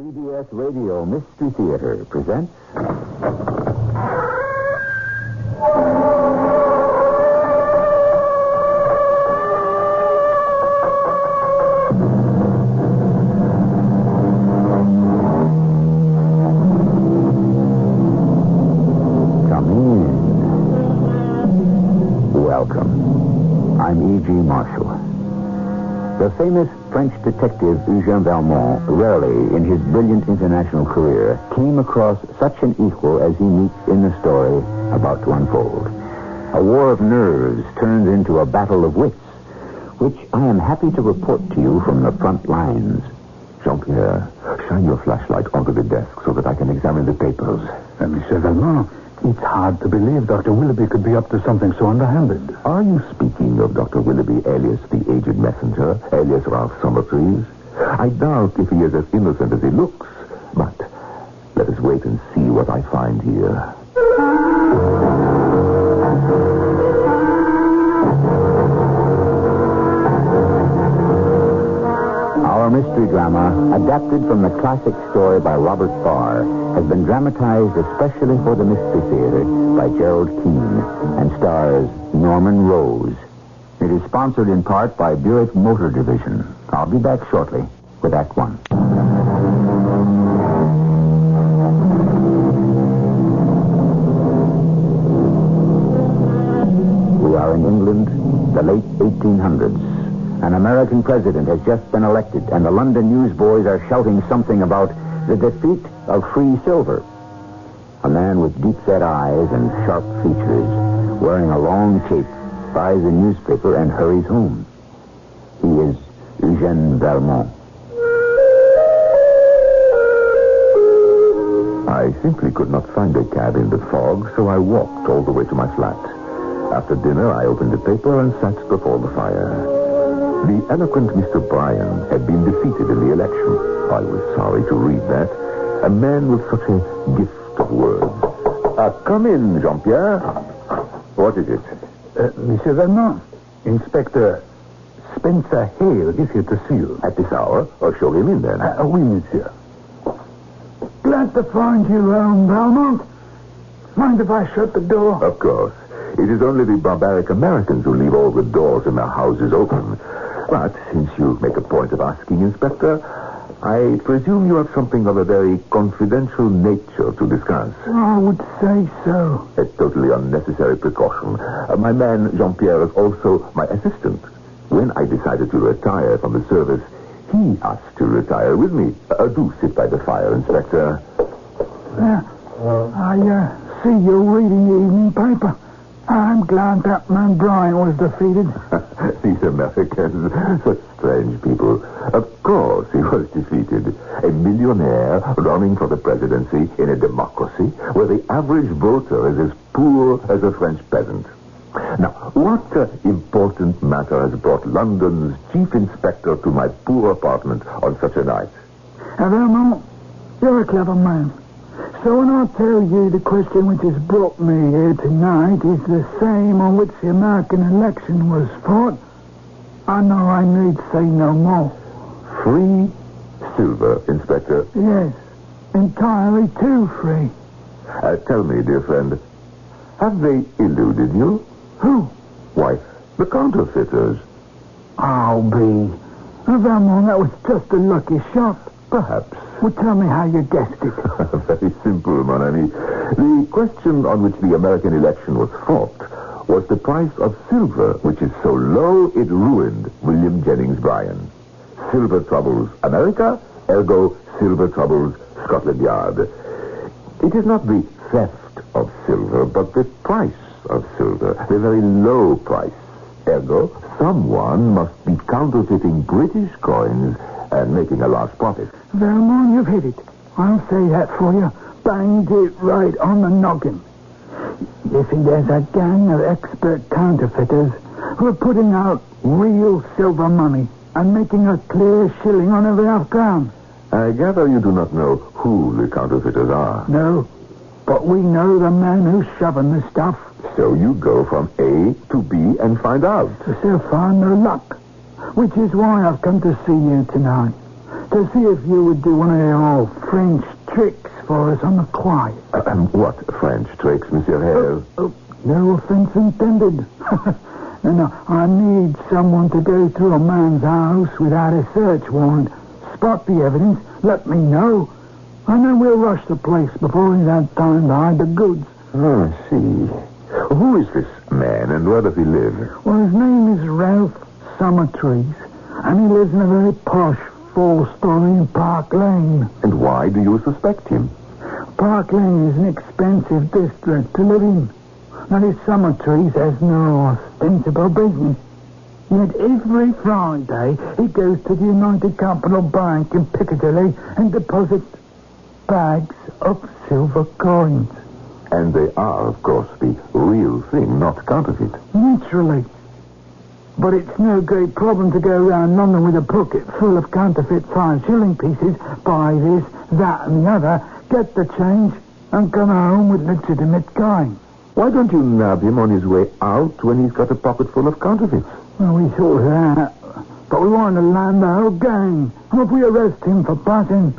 CBS Radio Mystery Theater presents... Come in. Welcome. I'm E.G. Marshall. The famous French detective Eugène Valmont rarely, in his brilliant international career, came across such an equal as he meets in the story about to unfold. A war of nerves turns into a battle of wits, which I am happy to report to you from the front lines. Jean-Pierre, shine your flashlight onto the desk so that I can examine the papers. Monsieur Valmont, it's hard to believe Dr. Willoughby could be up to something so underhanded. Are you speaking of Dr. Willoughby, alias the aged messenger, alias Ralph Summertrees? I doubt if he is as innocent as he looks, but let us wait and see what I find here. Our mystery drama, adapted from the classic story by Robert Farr, has been dramatized especially for the Mystery Theater by Gerald Keane and stars Norman Rose. It is sponsored in part by Buick Motor Division. I'll be back shortly with Act One. We are in England, the late 1800s. An American president has just been elected, and the London newsboys are shouting something about the defeat of free silver. A man with deep-set eyes and sharp features, wearing a long cape, buys a newspaper and hurries home. He is Eugène Valmont. I simply could not find a cab in the fog, so I walked all the way to my flat. After dinner, I opened the paper and sat before the fire. The eloquent Mr. Bryan had been defeated in the election. I was sorry to read that. A man with such a gift of words. Come in, Jean-Pierre. What is it? Monsieur Valmont, Inspector Spencer Hale is here to see you. At this hour? Or show him in, then. Oui, monsieur. Glad to find you, Valmont. Mind if I shut the door? Of course. It is only the barbaric Americans who leave all the doors in their houses open. But since you make a point of asking, Inspector, I presume you have something of a very confidential nature to discuss. I would say so. A totally unnecessary precaution. My man, Jean-Pierre, is also my assistant. When I decided to retire from the service, he asked to retire with me. Do sit by the fire, Inspector. I see you're reading the evening paper. I'm glad that man Bryan was defeated. These Americans, such strange people. Of course he was defeated. A millionaire running for the presidency in a democracy where the average voter is as poor as a French peasant. Now, what important matter has brought London's chief inspector to my poor apartment on such a night? Valmont, you're a clever man. So when I tell you the question which has brought me here tonight is the same on which the American election was fought, I know I need say no more. Free silver, Inspector? Yes, entirely too free. Tell me, dear friend, have they eluded you? Who? Why, the counterfeiters. I'll be. Valmont, that was just a lucky shot. Perhaps. Well, tell me how you guessed it. Very simple, mon ami. The question on which the American election was fought was the price of silver, which is so low it ruined William Jennings Bryan. Silver troubles America, ergo silver troubles Scotland Yard. It is not the theft of silver, but the price of silver, the very low price. Ergo, someone must be counterfeiting British coins and making a large profit. Valmont, you've hit it. I'll say that for you. Banged it right on the noggin. You see, there's a gang of expert counterfeiters who are putting out real silver money and making a clear shilling on every half-crown. I gather you do not know who the counterfeiters are. No, but we know the man who's shoving the stuff. So you go from A to B and find out. So far, no luck. Which is why I've come to see you tonight. to see if you would do one of your old French tricks for us on the quiet. What French tricks, Monsieur Hale? No offense intended. And I need someone to go through a man's house without a search warrant, spot the evidence, let me know, and then we'll rush the place before he's had time to hide the goods. Oh, I see. Who is this man, and where does he live? Well, his name is Ralph Summertrees, and he lives in a very posh 4-story in Park Lane. And why do you suspect him? Park Lane is an expensive district to live in. Now, this Summertrees has no ostensible business. Yet every Friday, he goes to the United Capital Bank in Piccadilly and deposits bags of silver coins. And they are, of course, the real thing, not counterfeit. Naturally. But it's no great problem to go around London with a pocket full of counterfeit 5-shilling pieces, buy this, that, and the other, get the change, and come home with legitimate coin. Why don't you nab him on his way out when he's got a pocket full of counterfeits? Well, we thought of that. But we want to land the whole gang. And if we arrest him for passing,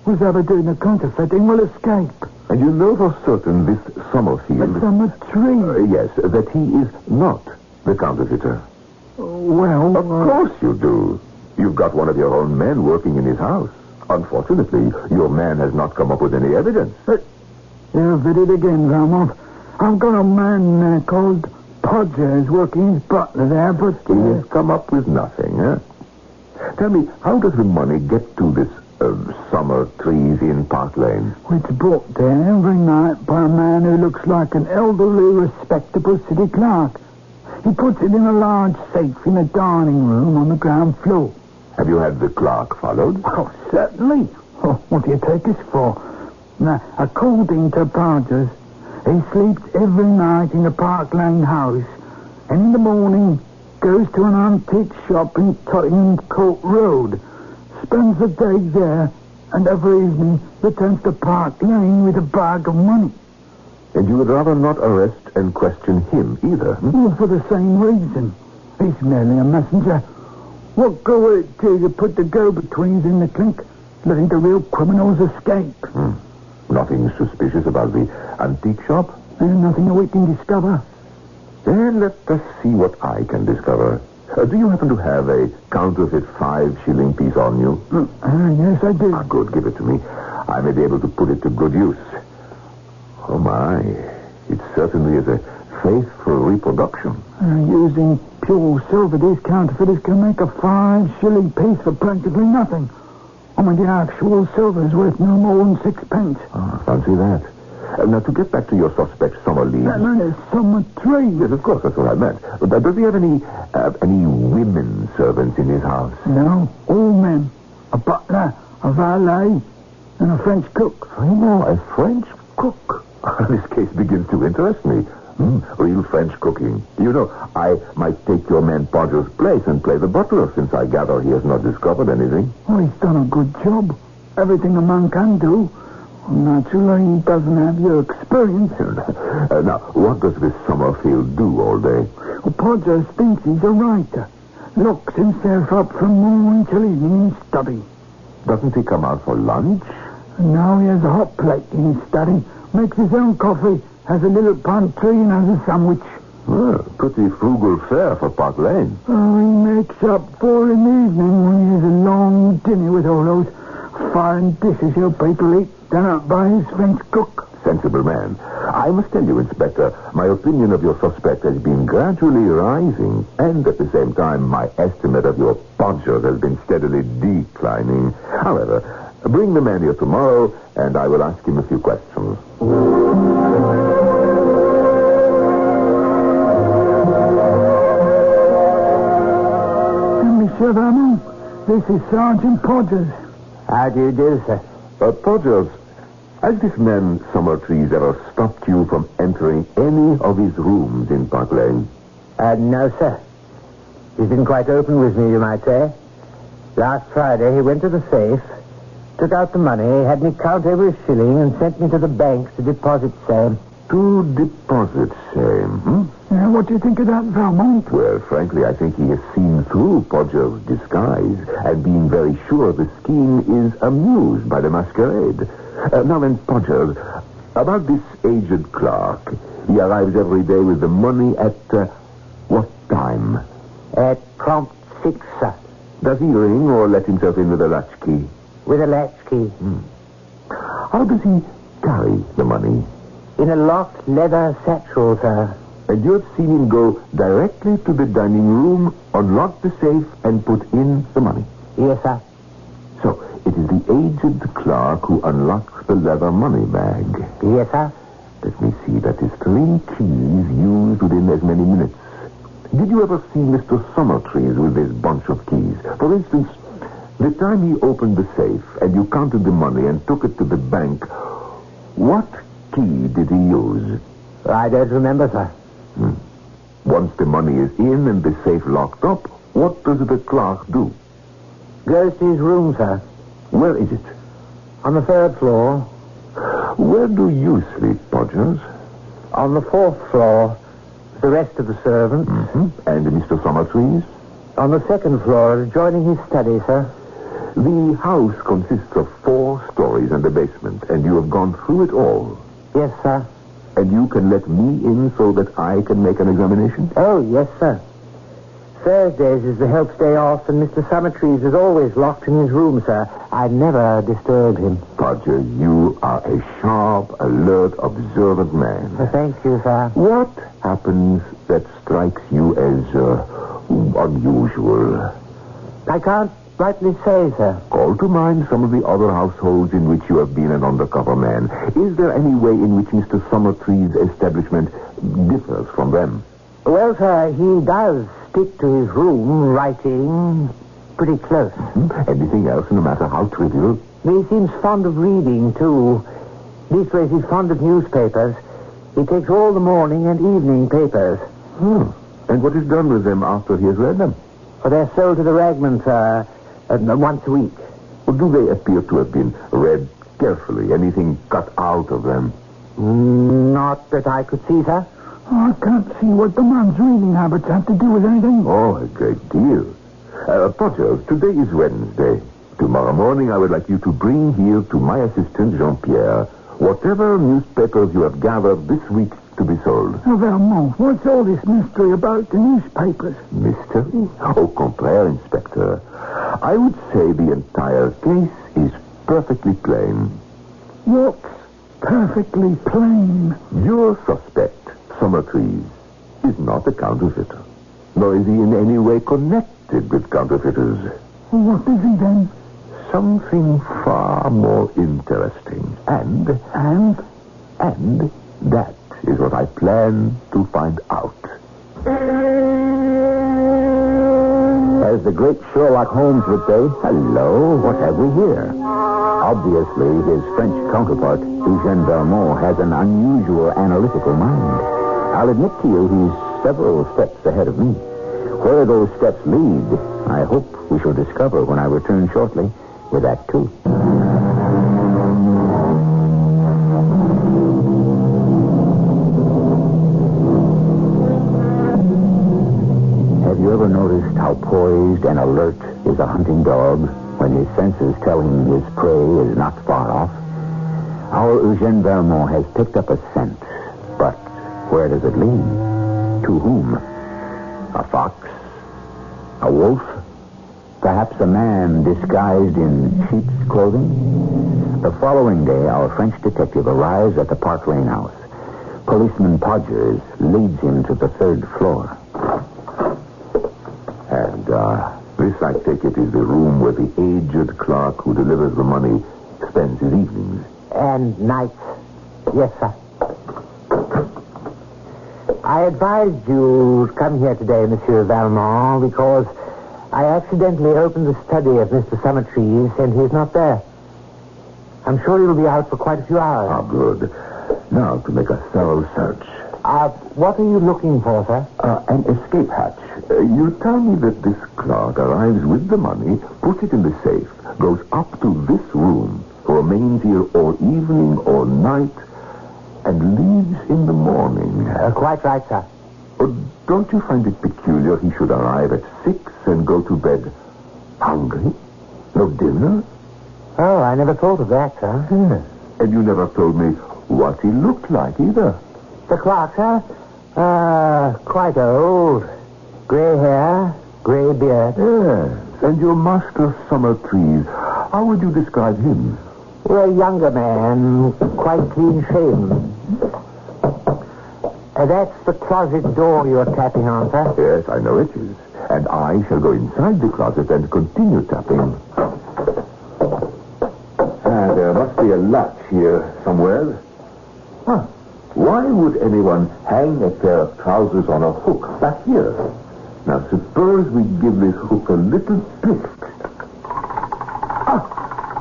whoever doing the counterfeiting will escape. And you know for certain this Summerfield... But Summertrees... yes, that he is not the counterfeiter. Well... Of course you do. You've got one of your own men working in his house. Unfortunately, your man has not come up with any evidence. You did it again, Valmont. I've got a man called Podgers working his butler there, but... He has come up with nothing, eh? Tell me, how does the money get to this Summertrees in Park Lane? It's brought there every night by a man who looks like an elderly, respectable city clerk. He puts it in a large safe in a dining room on the ground floor. Have you had the clerk followed? Oh, certainly. Oh, what do you take us for? Now, according to Podgers, he sleeps every night in the Park Lane house, and in the morning goes to an antique shop in Tottenham Court Road, spends the day there, and every evening returns to Park Lane with a bag of money. And you would rather not arrest and question him either? Well, for the same reason. He's merely a messenger. What good will it do to put the go-betweens in the clink, letting the real criminals escape? Nothing suspicious about the antique shop? And nothing that we can discover. Then let us see what I can discover. Do you happen to have a counterfeit 5-shilling piece on you? Yes, I do. Good, give it to me. I may be able to put it to good use. Oh, my. It certainly is a faithful reproduction. Using pure silver, these counterfeiters can make a 5-shilling piece for practically nothing. I mean, the actual silver is worth no more than 6 pence. Fancy that. Now, to get back to your suspect, Summerleaf... That man is Summertrees. Yes, of course, that's what I meant. But does he have any women servants in his house? No, all men. A butler, a valet, and a French cook. Oh, no, a French cook. This case begins to interest me. Real French cooking. You know, I might take your man Podger's place and play the butler, since I gather he has not discovered anything. Oh, he's done a good job. Everything a man can do. Naturally, he doesn't have your experience. Now, what does this Summerfield do all day? Well, Podger thinks he's a writer. Locks himself up from morning till evening in study. Doesn't he come out for lunch? And now he has a hot plate in his study, makes his own coffee, has a little pantry, and has a sandwich. Pretty frugal fare for Park Lane. Oh, he makes up for in the evening when he has a long dinner with all those foreign dishes your people eat done up by his French cook. Sensible man. I must tell you, Inspector, my opinion of your suspect has been gradually rising, and at the same time, my estimate of your Podger has been steadily declining. However, bring the man here tomorrow, and I will ask him a few questions. Monsieur Vernon, this is Sergeant Podgers. How do you do, sir? Podgers, has this man Summertrees ever stopped you from entering any of his rooms in Park Lane? No, sir. He's been quite open with me, you might say. Last Friday, he went to the safe, took out the money, had me count every shilling, and sent me to the bank to deposit, sir. 2 deposits, say. What do you think of that, Valmont? Well, frankly, I think he has seen through Podger's disguise and being very sure the scheme is amused by the masquerade. Now then, Podger, about this aged clerk. He arrives every day with the money at what time? At prompt 6, sir. Does he ring or let himself in with a latchkey? With a latchkey. How does he carry the money? In a locked leather satchel, sir. And you have seen him go directly to the dining room, unlock the safe, and put in the money? Yes, sir. So, it is the aged clerk who unlocks the leather money bag. Yes, sir. Let me see, that is 3 keys used within as many minutes. Did you ever see Mr. Summertrees with this bunch of keys? For instance, the time he opened the safe and you counted the money and took it to the bank, what key did he use? I don't remember, sir. Once the money is in and the safe locked up, what does the clerk do? Goes to his room, sir. Where is it? On the 3rd floor. Where do you sleep, Podgers? On the 4th floor. The rest of the servants. And Mr. Summertrees? On the 2nd floor, adjoining his study, sir. The house consists of 4 stories and a basement, and you have gone through it all. Yes, sir. And you can let me in so that I can make an examination? Oh, yes, sir. Thursdays is the help's day off, and Mr. Summertrees is always locked in his room, sir. I never disturb him. Podger, you are a sharp, alert, observant man. Thank you, sir. What happens that strikes you as unusual? I can't rightly say, sir. Call to mind some of the other households in which you have been an undercover man. Is there any way in which Mr. Summertrees' establishment differs from them? Well, sir, he does stick to his room, writing pretty close. Anything else, no matter how trivial? He seems fond of reading, too. Leastways, he's fond of newspapers. He takes all the morning and evening papers. And what is done with them after he has read them? Well, they're sold to the ragmen, sir, once a week. Or do they appear to have been read carefully? Anything cut out of them? Not that I could see, sir. I can't see what the man's reading habits have to do with anything. Oh, a great deal. Potter, today is Wednesday. Tomorrow morning I would like you to bring here to my assistant, Jean-Pierre, whatever newspapers you have gathered this week to be sold. Valmont, what's all this mystery about the newspapers? Mystery? Au contraire, Inspector. I would say the entire case is perfectly plain. What's perfectly plain? Your suspect, Summertrees, is not a counterfeiter. Nor is he in any way connected with counterfeiters. What is he then? Something far more interesting. And that is what I plan to find out. As the great Sherlock Holmes would say, hello, what have we here? Obviously, his French counterpart, Eugène Valmont, has an unusual analytical mind. I'll admit to you he's several steps ahead of me. Where those steps lead, I hope we shall discover when I return shortly with Act 2. Have you ever noticed how poised and alert is a hunting dog when his senses tell him his prey is not far off? Our Eugène Valmont has picked up a scent, but where does it lead? To whom? A fox? A wolf? Perhaps a man disguised in sheep's clothing? The following day, our French detective arrives at the Park Lane house. Policeman Podgers leads him to the 3rd floor. And this, I take it, is the room where the aged clerk who delivers the money spends his evenings. And nights. Yes, sir. I advised you to come here today, Monsieur Valmont, because I accidentally opened the study of Mr. Summertrees, and he's not there. I'm sure he'll be out for quite a few hours. Ah, good. Now, to make a thorough search. What are you looking for, sir? An escape hatch. You tell me that this clerk arrives with the money, puts it in the safe, goes up to this room, remains here all evening or night, and leaves in the morning. Quite right, sir. Don't you find it peculiar he should arrive at 6 and go to bed hungry? No dinner? Oh, I never thought of that, sir. Yes. And you never told me what he looked like either. The clerk, sir? Quite old. Grey hair, grey beard. Yes. And your master Summertrees, how would you describe him? Well, a younger man, quite clean-shaven. That's the closet door you're tapping on, sir. Yes, I know it is. And I shall go inside the closet and continue tapping. There must be a latch here somewhere. Huh. Why would anyone hang a pair of trousers on a hook back here? Now, suppose we give this hook a little twist.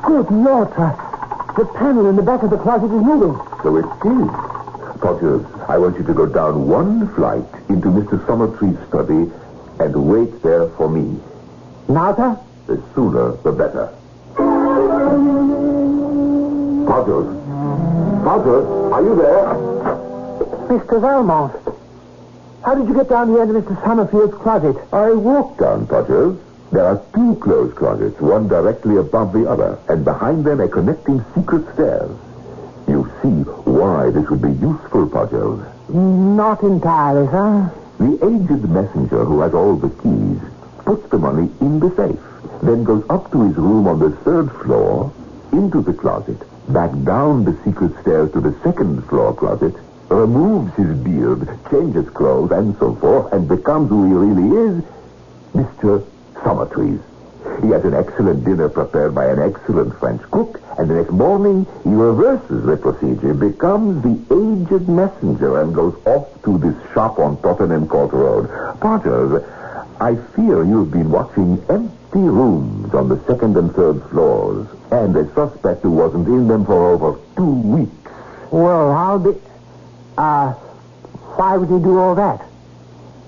Good Lord, sir. The panel in the back of the closet is moving. So it is. Potters, I want you to go down one flight into Mr. Summertree's study and wait there for me. Now, sir? The sooner, the better. Potters? Potters, are you there? Mr. Valmont. How did you get down here into Mr. Summerfield's closet? I walked down, Potters. There are 2 closed closets, one directly above the other, and behind them a connecting secret stairs. You see why this would be useful, Potters. Not entirely, sir. The aged messenger who has all the keys puts the money in the safe, then goes up to his room on the 3rd floor, into the closet, back down the secret stairs to the 2nd floor closet, removes his beard, changes clothes, and so forth, and becomes who he really is, Mr. Summertrees. He has an excellent dinner prepared by an excellent French cook, and the next morning he reverses the procedure, becomes the aged messenger, and goes off to this shop on Tottenham Court Road. Potters, I fear you've been watching empty rooms on the 2nd and 3rd floors, and a suspect who wasn't in them for over 2 weeks. Well, why would he do all that?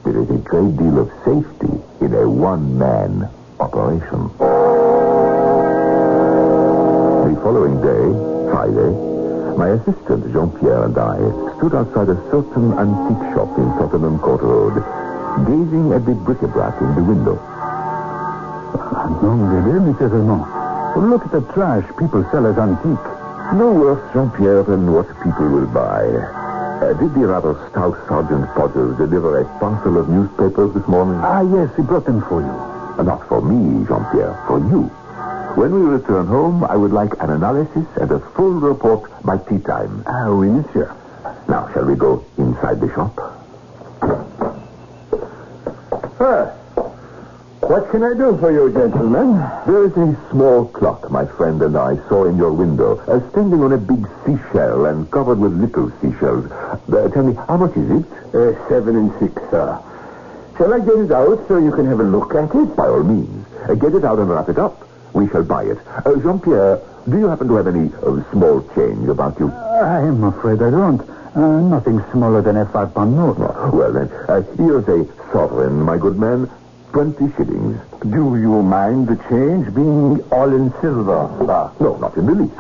There is a great deal of safety in a one-man operation. The following day, Friday, my assistant Jean-Pierre and I stood outside a certain antique shop in Tottenham Court Road, gazing at the bric-a-brac in the window. Monsieur Raymond. Look at the trash people sell as antique. No worse, Jean-Pierre, than what people will buy. Did the rather stout Sergeant Potters deliver a parcel of newspapers this morning? Yes, he brought them for you. Not for me, Jean-Pierre, for you. When we return home, I would like an analysis and a full report by tea time. Oui, monsieur. Now, shall we go inside the shop? What can I do for you, gentlemen? There is a small clock my friend and I saw in your window, standing on a big seashell and covered with little seashells. Tell me, how much is it? 7 and 6, sir. Shall I get it out so you can have a look at it? By all means. Get it out and wrap it up. We shall buy it. Jean-Pierre, do you happen to have any small change about you? I'm afraid I don't. Nothing smaller than a 5-pound note. Well, then, here's a sovereign, my good man. 20 shillings. Do you mind the change being all in silver, sir? No, not in the least.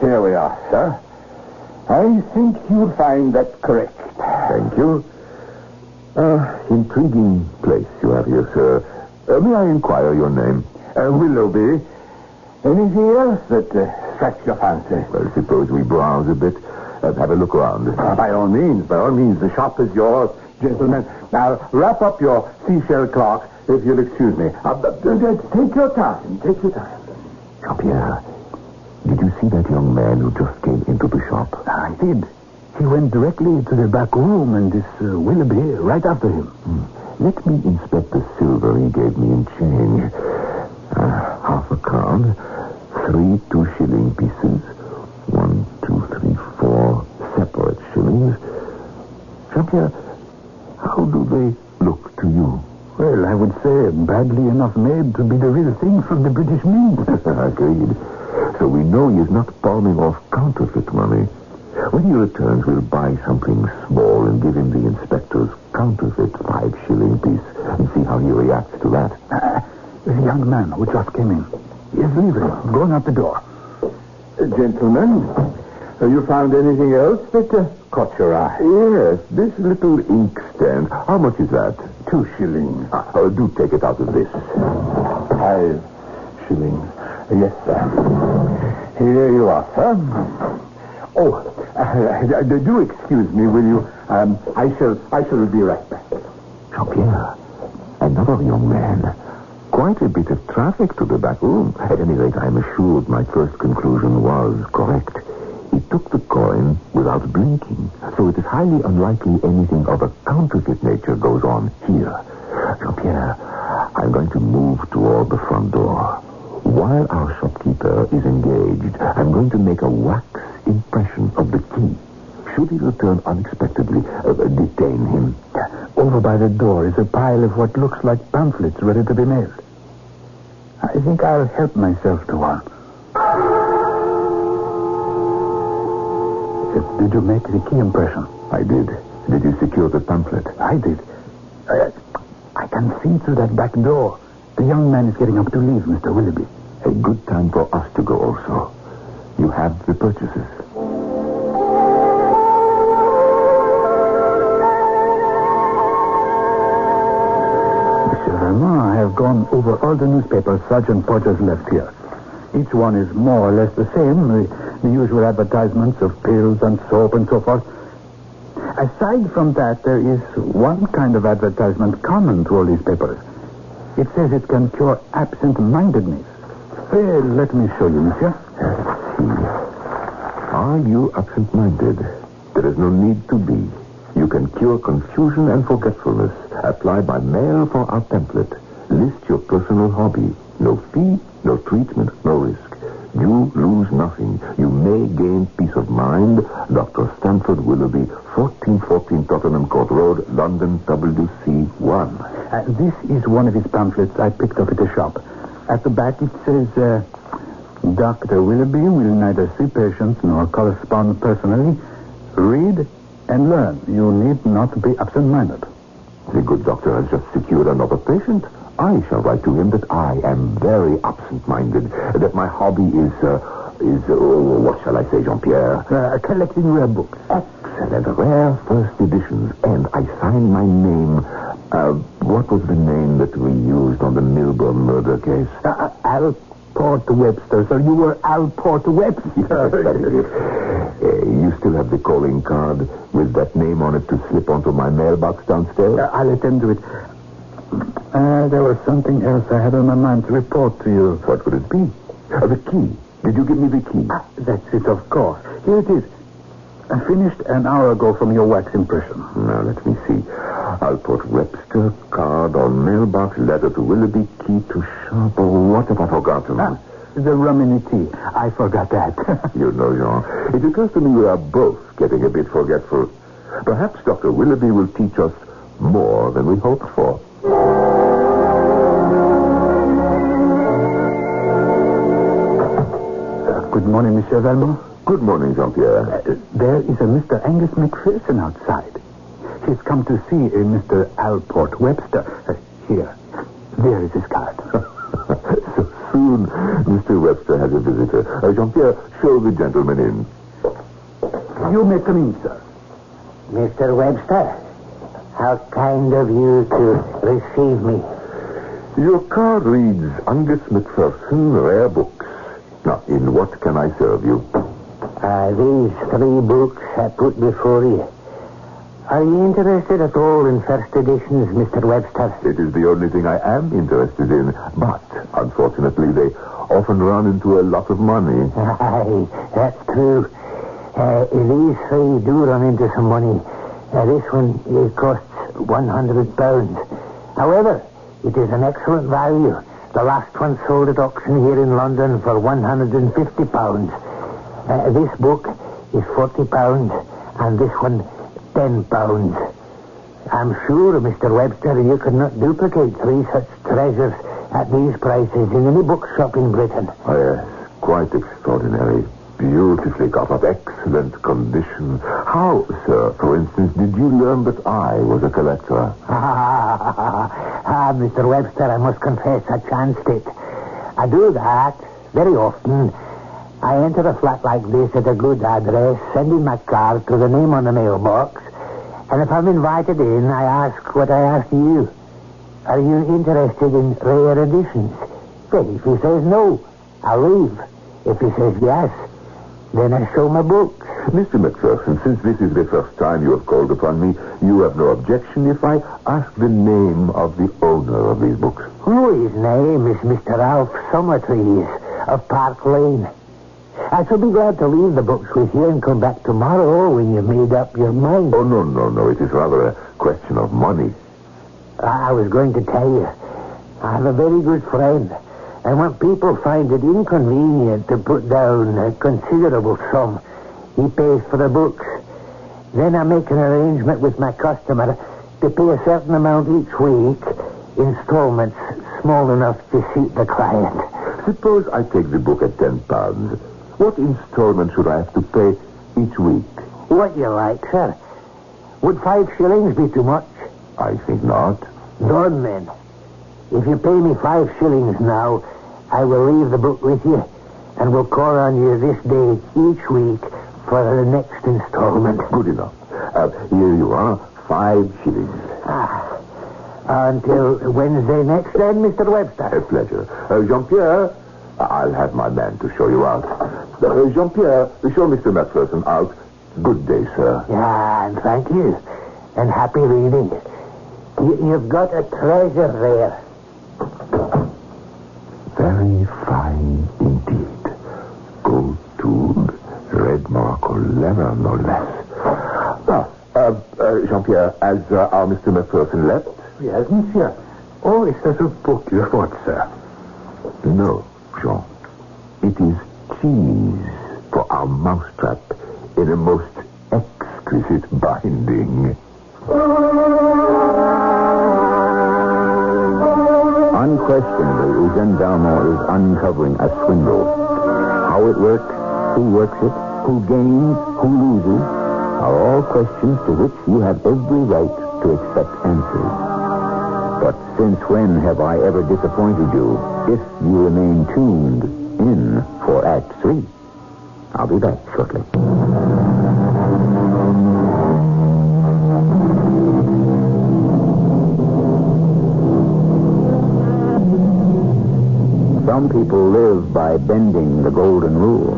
Here we are, sir. I think you'll find that correct. Thank you. Intriguing place you have here, sir. May I inquire your name? Willoughby. Anything else that strikes your fancy? Well, suppose we browse a bit and have a look around. By all means. The shop is yours, gentlemen. Now, wrap up your seashell clock, if you'll excuse me. Take your time. Take your time. Jean-Pierre, did you see that young man who just came into the shop? I did. He went directly to the back room, and this Willoughby right after him. Let me inspect the silver he gave me in change. Half a crown, 3 2-shilling pieces, 1, 2, 3, 4 separate shillings. Jean-Pierre, how do they look to you? Well, I would say badly enough made to be the real thing from the British Mint. Agreed. So we know he is not palming off counterfeit money. When he returns, we'll buy something small and give him the inspector's counterfeit 5-shilling piece and see how he reacts to that. The young man who just came in. He is leaving, going out the door. Gentlemen, Have you found anything else that caught your eye? Yes, this little inkstand. How much is that? 2 shillings. Do take it out of this. 5 shillings. Yes, sir. Here you are, sir. Do excuse me, will you? I shall be right back. Jean-Pierre, another young man. Quite a bit of traffic to the back room. At any rate, I am assured my first conclusion was correct. He took the coin without blinking, so it is highly unlikely anything of a counterfeit nature goes on here. Jean-Pierre, I'm going to move toward the front door. While our shopkeeper is engaged, I'm going to make a wax impression of the key. Should he return unexpectedly, detain him. Over by the door is a pile of what looks like pamphlets ready to be mailed. I think I'll help myself to one. Did you make the key impression? I did. Did you secure the pamphlet? I did. I can see through that back door. The young man is getting up to leave, Mr. Willoughby. A good time for us to go also. You have the purchases. Monsieur Valmont, I have gone over all the newspapers Sergeant Porter's left here. Each one is more or less the same. The usual advertisements of pills and soap and so forth. Aside from that, there is one kind of advertisement common to all these papers. It says it can cure absent-mindedness. Let me show you, monsieur. Let's see. Are you absent-minded? There is no need to be. You can cure confusion and forgetfulness. Apply by mail for our template. List your personal hobby. No fee, no treatment, no risk. You lose nothing. You may gain peace of mind. Dr. Stanford Willoughby, 1414 Tottenham Court Road, London, WC1. This is one of his pamphlets I picked up at the shop. At the back it says, Dr. Willoughby will neither see patients nor correspond personally. Read and learn. You need not be absent-minded. The good doctor has just secured another patient. I shall write to him that I am very absent-minded, that my hobby is what shall I say, Jean-Pierre? Collecting rare books. Excellent, rare first editions, and I sign my name. What was the name that we used on the Milburn murder case? Alport Webster, sir. You were Alport Webster. You still have the calling card with that name on it to slip onto my mailbox downstairs? I'll attend to it. There was something else I had on my mind to report to you. What would it be? The key. Did you give me the key? That's it, of course. Here it is. I finished an hour ago from your wax impression. Now, let me see. Alport Webster, card on mailbox, letter to Willoughby, key to shop. Oh, what have I forgotten? The rum in the tea. I forgot that. You know, Jean, it occurs to me we are both getting a bit forgetful. Perhaps Dr. Willoughby will teach us more than we hoped for. Good morning, Monsieur Valmont. Good morning, Jean-Pierre. There is a Mr. Angus McPherson outside. He's come to see a Mr. Alport Webster. Here. There is his card. So soon, Mr. Webster has a visitor. Jean-Pierre, show the gentleman in. You may come in, sir. Mr. Webster, how kind of you to receive me. Your card reads Angus McPherson, Rare Books. Now, in what can I serve you? These 3 books I put before you. Are you interested at all in first editions, Mr. Webster? It is the only thing I am interested in, but, unfortunately, they often run into a lot of money. Aye, that's true. These 3 do run into some money. This one, it costs £100. However, it is an excellent value. The last one sold at auction here in London for £150. This book is £40, and this one £10. I'm sure, Mr. Webster, you could not duplicate 3 such treasures at these prices in any bookshop in Britain. Oh, yes, quite extraordinary. Beautifully cut up, excellent condition. How, sir, for instance, did you learn that I was a collector? Mr. Webster, I must confess I chanced it. I do that very often. I enter a flat like this at a good address, send in my card to the name on the mailbox, and if I'm invited in, I ask what I asked you. Are you interested in rare editions? Well, if he says no, I'll leave. If he says yes, then I show my books. Mr. McPherson, since this is the first time you have called upon me, you have no objection if I ask the name of the owner of these books? Oh, his name is Mr. Ralph Summertrees of Park Lane. I shall be glad to leave the books with you and come back tomorrow when you've made up your mind. Oh, no. It is rather a question of money. I was going to tell you, I have a very good friend, and when people find it inconvenient to put down a considerable sum, he pays for the books. Then I make an arrangement with my customer to pay a certain amount each week, installments small enough to suit the client. Suppose I take the book at £10. What installment should I have to pay each week? What you like, sir. Would 5 shillings be too much? I think not. Done, then. If you pay me 5 shillings now, I will leave the book with you, and will call on you this day each week for the next installment. Good enough. Here you are, 5 shillings. Until Wednesday next, then, Mr. Webster. A pleasure. Jean-Pierre, I'll have my man to show you out. Jean-Pierre, show Mr. McPherson out. Good day, sir. Yeah, and thank you. And happy reading. You've got a treasure there. Very fine indeed. Gold tube, red morocco leather, no less. Jean-Pierre, has our Mr. McPherson left? Yes, monsieur. Oh, it's a book you thought, sir. No, Jean. It is cheese for our mousetrap in a most exquisite binding. Unquestionably, Eugene Valmont is uncovering a swindle. How it works, who works it, who gains, who loses, are all questions to which you have every right to expect answers. But since when have I ever disappointed you if you remain tuned in for Act 3? I'll be back shortly. Some people live by bending the golden rule.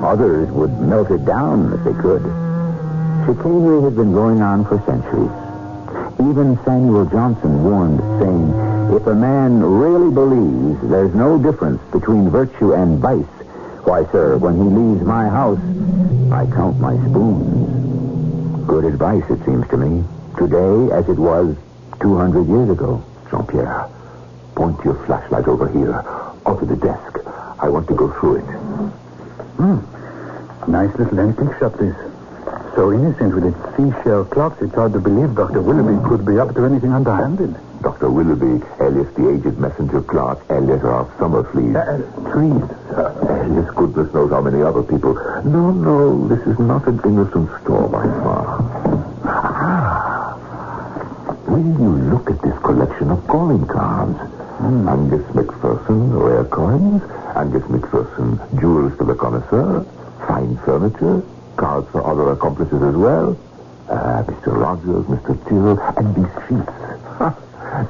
Others would melt it down if they could. Chicanery has been going on for centuries. Even Samuel Johnson warned, saying, if a man really believes there's no difference between virtue and vice, why, sir, when he leaves my house, I count my spoons. Good advice, it seems to me, today as it was 200 years ago. Jean-Pierre, point your flashlight over here, onto the desk. I want to go through it. Nice little antique shop, this. So innocent with its seashell clocks, it's hard to believe Dr. Willoughby could be up to anything underhanded. Dr. Willoughby, alias the aged messenger clerk, alias our Summerfleet. Trees, sir. Alias goodness knows how many other people. No, this is not an innocent store by far. Will you look at this collection of calling cards? Angus McPherson, rare coins. Angus McPherson, jewels to the connoisseur. Fine furniture. Cards for other accomplices as well. Mr. Rogers, Mr. Tyrrell, and these sheets.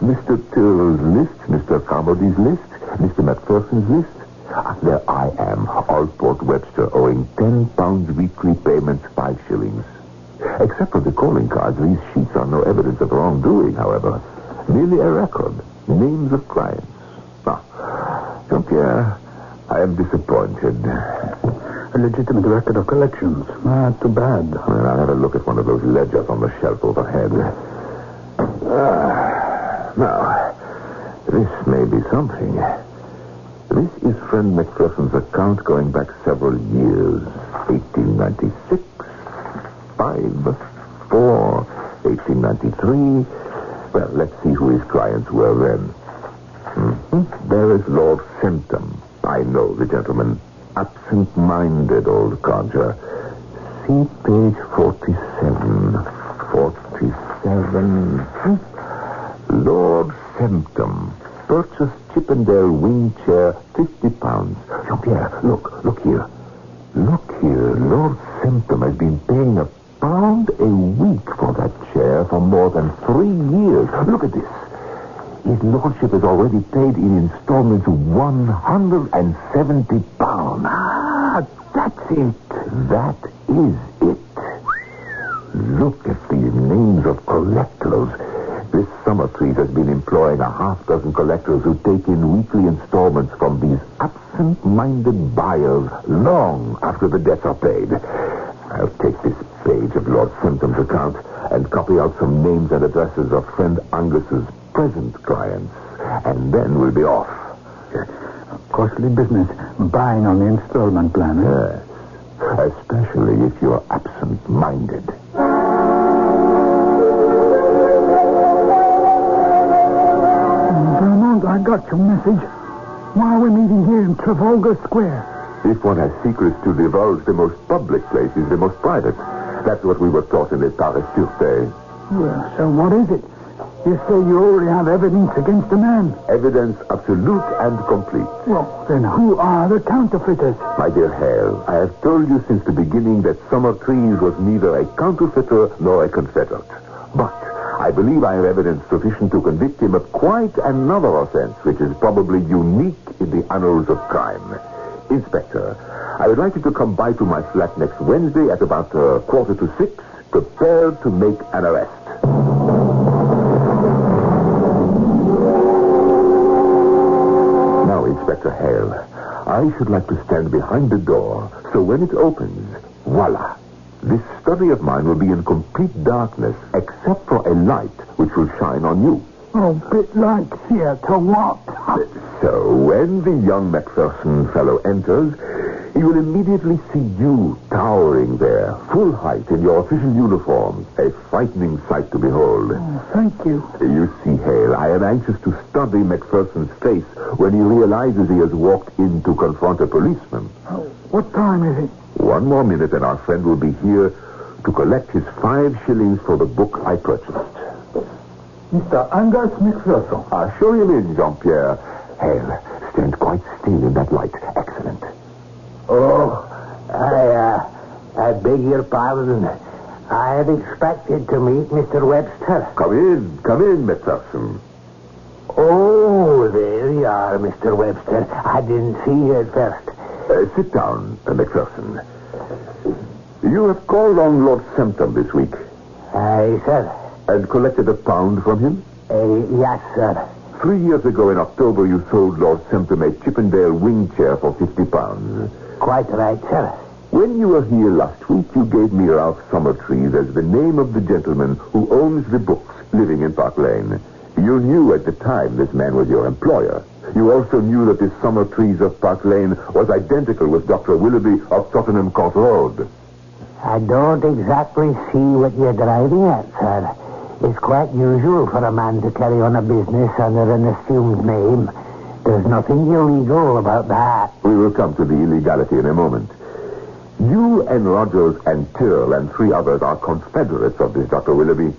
Mr. Tyrrell's list, Mr. Carmody's list, Mr. McPherson's list. There I am, Allport Webster, owing £10 weekly payments, 5 shillings. Except for the calling cards, these sheets are no evidence of wrongdoing, however. Merely a record. Names of clients. Jean-Pierre, I am disappointed. A legitimate record of collections. Too bad. Well, I'll have a look at one of those ledgers on the shelf overhead. Now, this may be something. This is friend McPherson's account going back several years. 1896, 5, 4, 1893. Well, let's see who his clients were then. There is Lord Symptom. I know the gentleman. Absent-minded old codger. See page 47. 47. Lord Symptom. purchased Chippendale wing chair, £50. Jean-Pierre, look here. Look here. Lord Symptom has been paying £1 a week for that chair for more than 3 years. Look at this. His lordship has already paid in installments £170. Ah, that's it. That is it. Look at the names of collectors. This Summertrees has been employing a half-dozen collectors who take in weekly installments from these absent-minded buyers long after the debts are paid. I'll take this page of Lord Symptom's account and copy out some names and addresses of friend Angus's present clients. And then we'll be off. Costly business, buying on the installment plan. Yes. Especially if you're absent-minded. Vermont, I got your message. Why are we meeting here in Trafalgar Square? If one has secrets to divulge, the most public place is the most private. That's what we were taught in the Paris Sûreté. Well, so what is it? You say you already have evidence against the man. Evidence absolute and complete. Well, then who are the counterfeiters? My dear Hale, I have told you since the beginning that Summertrees was neither a counterfeiter nor a confederate. But I believe I have evidence sufficient to convict him of quite another offense, which is probably unique in the annals of crime. Inspector, I would like you to come by to my flat next Wednesday at about 5:45, prepared to make an arrest. Now, Inspector Hale, I should like to stand behind the door, so when it opens, voila, this study of mine will be in complete darkness, except for a light which will shine on you. Oh, bit like theater, what? So, when the young Macpherson fellow enters, he will immediately see you towering there, full height in your official uniform. A frightening sight to behold. Oh, thank you. You see, Hale, I am anxious to study Macpherson's face when he realizes he has walked in to confront a policeman. Oh, what time is it? 1 more minute and our friend will be here to collect his 5 shillings for the book I purchased. Mr. Angus Macpherson. Show him in, Jean-Pierre. Hale, stand quite still in that light. Excellent. Oh, I beg your pardon. I had expected to meet Mr. Webster. Come in, Macpherson. Oh, there you are, Mr. Webster. I didn't see you at first. Sit down, Macpherson. You have called on Lord Symptom this week. Aye, sir. And collected £1 from him? Yes, sir. 3 years ago in October, you sold Lord Symptom a Chippendale wing chair for £50. Quite right, sir. When you were here last week, you gave me Ralph Summertrees as the name of the gentleman who owns the books living in Park Lane. You knew at the time this man was your employer. You also knew that this Summertrees of Park Lane was identical with Dr. Willoughby of Tottenham Court Road. I don't exactly see what you're driving at, sir. It's quite usual for a man to carry on a business under an assumed name. There's nothing illegal about that. We will come to the illegality in a moment. You and Rogers and Tyrrell and 3 others are confederates of this Dr. Willoughby.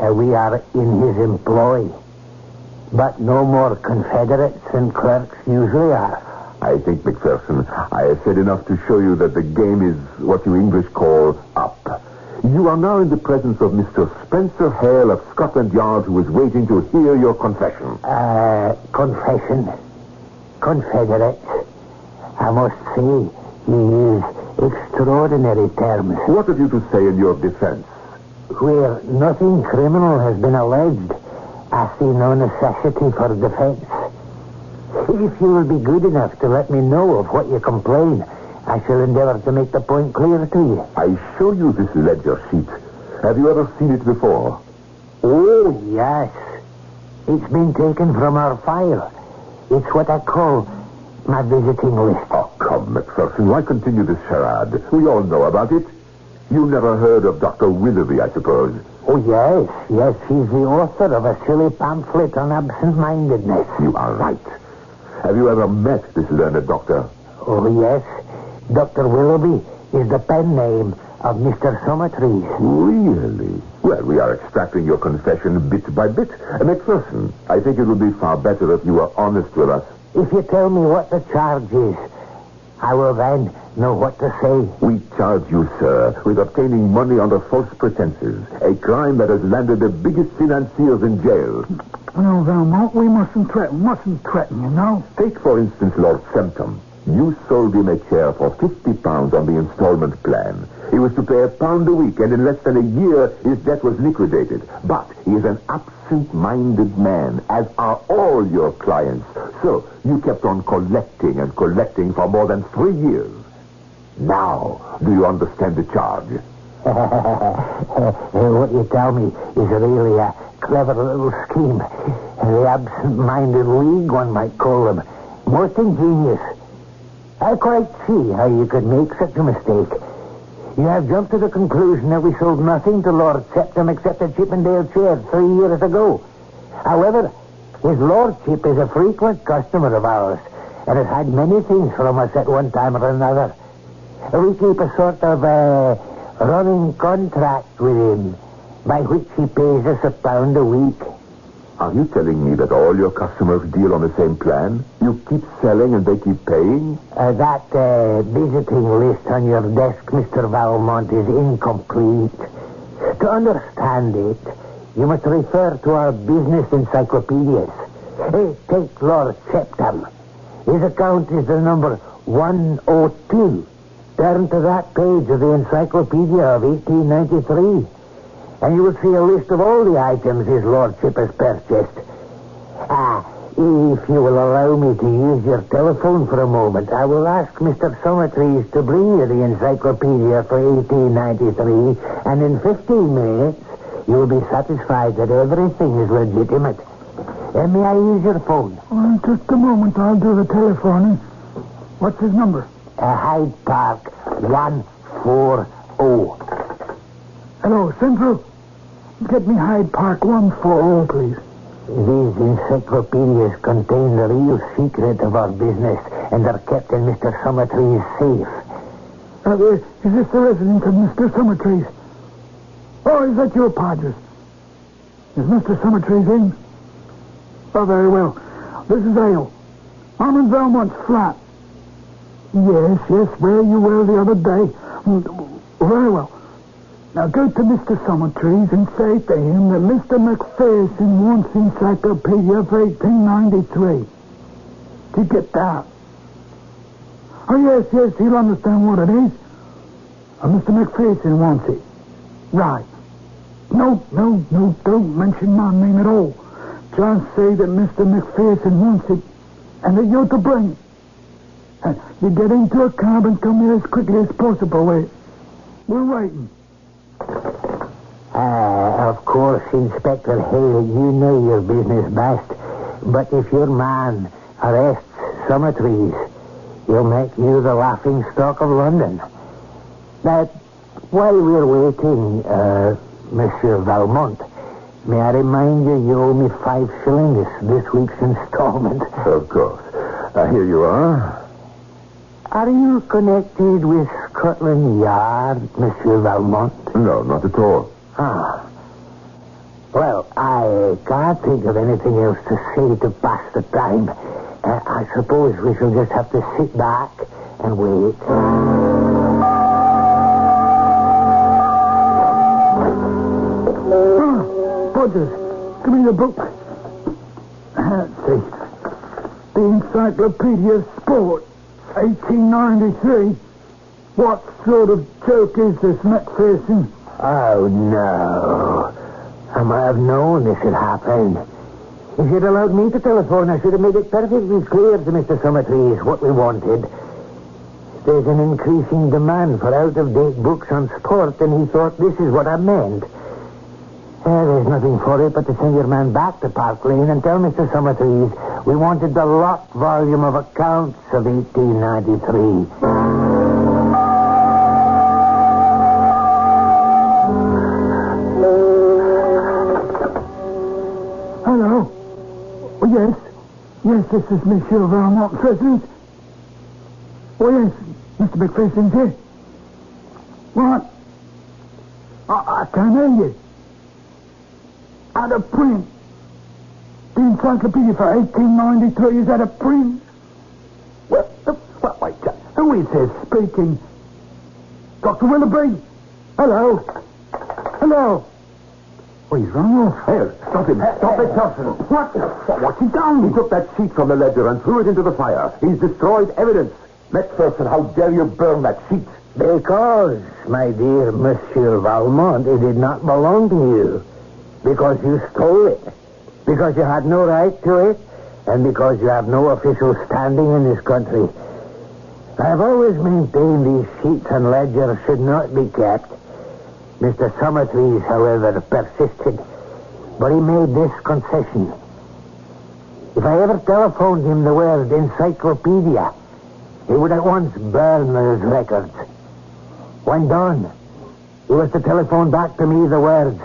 We are in his employ. But no more confederates than clerks usually are. I think, Macpherson, I have said enough to show you that the game is what you English call up. You are now in the presence of Mr. Spencer Hale of Scotland Yard, who is waiting to hear your confession. Confession? Confederate? I must say, you use extraordinary terms. What have you to say in your defense? Where nothing criminal has been alleged, I see no necessity for defense. If you will be good enough to let me know of what you complain, I shall endeavor to make the point clear to you. I show you this ledger sheet. Have you ever seen it before? Oh, yes. It's been taken from our file. It's what I call my visiting list. Oh, come, Macpherson, why continue this charade? We all know about it. You never heard of Dr. Willoughby, I suppose. Oh, yes. Yes, he's the author of a silly pamphlet on absent-mindedness. You are right. Have you ever met this learned doctor? Oh, yes. Dr. Willoughby is the pen name of Mr. Summertrees. Really? Well, we are extracting your confession bit by bit. McPherson, I think it would be far better if you were honest with us. If you tell me what the charge is, I will then know what to say. We charge you, sir, with obtaining money under false pretenses, a crime that has landed the biggest financiers in jail. No, Valmont, we mustn't threaten, you know. Take, for instance, Lord Semptom. You sold him a chair for £50 on the installment plan. He was to pay £1 a week, and in less than a year, his debt was liquidated. But he is an absent-minded man, as are all your clients. So, you kept on collecting and collecting for more than 3 years. Now, do you understand the charge? What you tell me is really a clever little scheme. The absent-minded league, one might call them. Most ingenious. I quite see how you could make such a mistake. You have jumped to the conclusion that we sold nothing to Lord Septum except a Chippendale chair 3 years ago. However, his lordship is a frequent customer of ours and has had many things from us at one time or another. We keep a sort of running contract with him by which he pays us £1 a week. Are you telling me that all your customers deal on the same plan? You keep selling and they keep paying? That visiting list on your desk, Mr. Valmont, is incomplete. To understand it, you must refer to our business encyclopedias. Take Lord Septum. His account is the number 102. Turn to that page of the encyclopedia of 1893. And you will see a list of all the items his lordship has purchased. If you will allow me to use your telephone for a moment, I will ask Mr. Summertrees to bring you the encyclopedia for 1893, and in 15 minutes, you will be satisfied that everything is legitimate. May I use your phone? Just a moment, I'll do the telephoning. What's his number? Hyde Park 140. Hello, Central. Get me Hyde Park 140, please. These encyclopedias contain the real secret of our business and are kept in Mr. Summertrees' safe. Is this the residence of Mr. Summertrees? Oh, is that your Podgers? Is Mr. Summertrees in? Oh, very well. This is Ale. I'm in Valmont's flat. Yes, where you were the other day. Very well. Now go to Mr. Summertrees and say to him that Mr. McPherson wants the encyclopedia for 1893. Did you get that? Oh, yes, he'll understand what it is. Mr. McPherson wants it. Right. No, don't mention my name at all. Just say that Mr. McPherson wants it and that you're to bring it. You get into a cab and come here as quickly as possible. We're waiting. Of course, Inspector Hale, you know your business best. But if your man arrests Summertrees, he'll make you the laughing stock of London. Now, while we're waiting, Monsieur Valmont, may I remind you owe me 5 shillings this week's installment. Of course. Here you are. Are you connected with Scotland Yard, Monsieur Valmont? No, not at all. Well, I can't think of anything else to say to pass the time. I suppose we shall just have to sit back and wait. Podgers, give me the book. Let's see. The Encyclopedia of Sport, 1893. What sort of joke is this, McPherson? Oh, no. I might have known this would happen. If you'd allowed me to telephone, I should have made it perfectly clear to Mr. Summertrees what we wanted. There's an increasing demand for out-of-date books on sport, and he thought this is what I meant. There's nothing for it but to send your man back to Park Lane and tell Mr. Summertrees we wanted the lot volume of accounts of 1893. Hello? Oh, yes, this is Monsieur Valmont, President. Oh, yes, Mr. McPherson's here. What? I can't hear you. Out of print. The encyclopedia for 1893 is out of print. What? Wait, who is this speaking? Dr. Willoughby? Hello? Hello? Oh, he's run off. Here, stop him. Stop it, Thompson. What's he done? He took that sheet from the ledger and threw it into the fire. He's destroyed evidence. Macpherson, how dare you burn that sheet? Because, my dear Monsieur Valmont, it did not belong to you. Because you stole it. Because you had no right to it. And because you have no official standing in this country. I have always maintained these sheets and ledgers should not be kept. Mr. Summertrees, however, persisted. But he made this concession. If I ever telephoned him the word encyclopedia, he would at once burn those records. When done, he was to telephone back to me the words,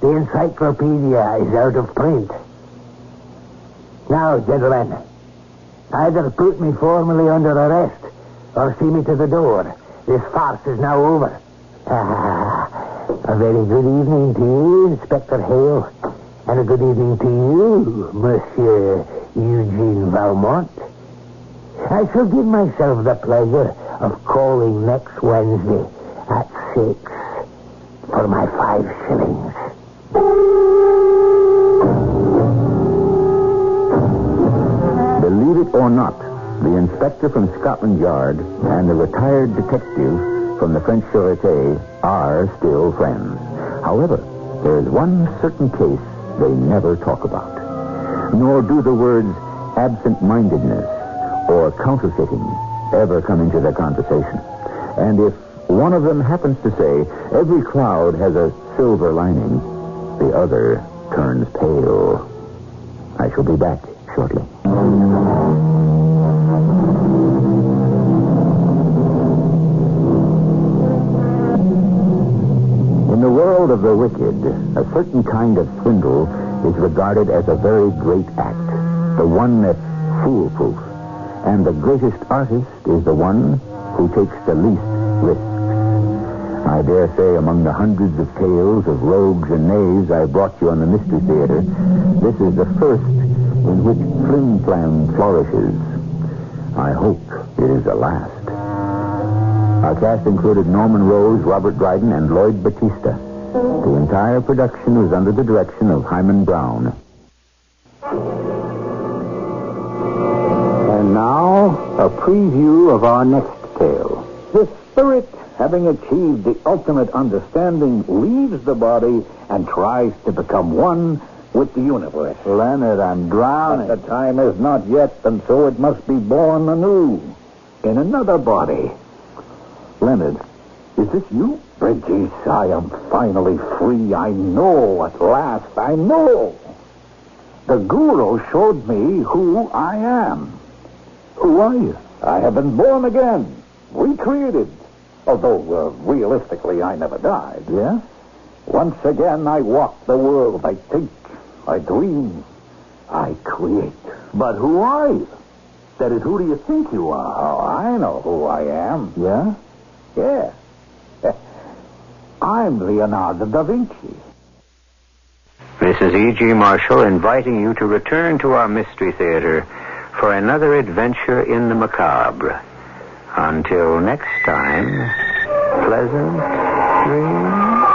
"The encyclopedia is out of print." Now, gentlemen, either put me formally under arrest or see me to the door. This farce is now over. A very good evening to you, Inspector Hale, and a good evening to you, Monsieur Eugene Valmont. I shall give myself the pleasure of calling next Wednesday at 6 for my 5 shillings. Believe it or not, the inspector from Scotland Yard and the retired detective from the French Sûreté are still friends. However, there is one certain case they never talk about. Nor do the words absent-mindedness or counterfeiting ever come into their conversation. And if one of them happens to say, every cloud has a silver lining, the other turns pale. I shall be back shortly. In the world of the wicked, a certain kind of swindle is regarded as a very great act, the one that's foolproof. And the greatest artist is the one who takes the least risks. I dare say among the hundreds of tales of rogues and knaves I brought you on the Mystery Theater, this is the first in which flim-flam flourishes. I hope it is the last. Our cast included Norman Rose, Robert Dryden, and Lloyd Battista. The entire production was under the direction of Hyman Brown. And now, a preview of our next tale. The spirit, having achieved the ultimate understanding, leaves the body and tries to become one with the universe. Leonard, I'm drowning. But the time is not yet, and so it must be born anew in another body. Leonard, is this you? Regis, I am finally free. I know at last. I know. The guru showed me who I am. Who are you? I have been born again, recreated. Although, realistically, I never died. Yeah? Once again, I walk the world. I think, I dream, I create. But who are you? That is, who do you think you are? Oh, I know who I am. Yeah? Yeah. I'm Leonardo da Vinci. This is E.G. Marshall inviting you to return to our Mystery Theater for another adventure in the macabre. Until next time, pleasant dreams.